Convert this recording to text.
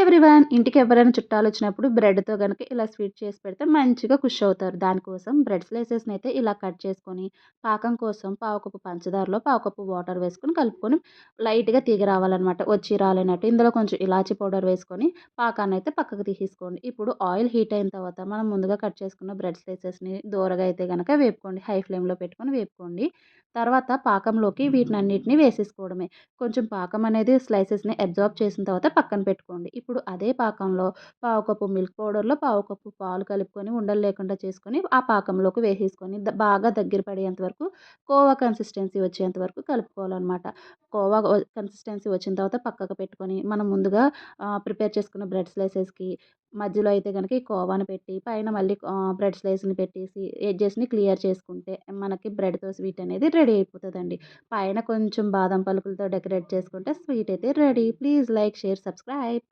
Everyone ఇంటికి ఎవరైనా చుట్టాలొచ్చినప్పుడు బ్రెడ్‌తో గనుక ఇలా స్వీట్ చేసి పెడితే మంచిగా ఖుష్ అవుతారు. దానికోసం బ్రెడ్ స్లైసెస్‌నైతే ఇలా కట్ చేసుకొని, పాకం కోసం పావు కప్పు పంచదారలో పావు కప్పు వాటర్ వేసుకొని కలుపుకొని లైట్‌గా తీగ రావాలనమాట. వచ్చి రాలినట్టు. ఇందులో కొంచెం ఇలాచీ పౌడర్ వేసుకొని పాకాన్నయితే పక్కకు తీసేసుకోండి. ఇప్పుడు ఆయిల్ హీట్ అయిన తర్వాత మనం ముందుగా కట్ చేసుకున్న బ్రెడ్ స్లైసెస్‌ని దోరగా అయితే గనక వేపుకోండి. హై ఫ్లేమ్‌లో పెట్టుకొని వేపుకోండి. తర్వాత పాకంలోకి వీటినన్నిటిని వేసేసుకోవడమే. కొంచెం పాకం అనేది స్లైసెస్‌ని అబ్జార్బ్ చేసిన తర్వాత పక్కన పెట్టుకోండి. ఇప్పుడు అదే పాకంలో పావు కప్పు మిల్క్ పౌడర్‌లో పావు కప్పు పాలు కలుపుకొని ఉండలు లేకుండా చేసుకొని ఆ పాకంలోకి వేసేసుకొని బాగా దగ్గర పడేంత వరకు కోవా కన్సిస్టెన్సీ వచ్చేంత వరకు కలుపుకోవాలనమాట. కోవా కన్సిస్టెన్సీ వచ్చిన తర్వాత పక్కకు పెట్టుకొని మనం ముందుగా ప్రిపేర్ చేసుకున్న బ్రెడ్ స్లైసెస్‌కి మధ్యలో అయితే గనక ఈ కోవాని పెట్టి పైన మళ్ళీ బ్రెడ్ స్లైస్‌ని పెట్టేసి ఎడ్జెస్‌ని క్లియర్ చేసుకుంటే మనకి బ్రెడ్‌తో స్వీట్ అనేది రెడీ అయిపోతదండి. పైన కొంచెం బాదం పలుకులతో డెకరేట్ చేసుకుంటే స్వీట్ అయితే ready. Please like, share, subscribe.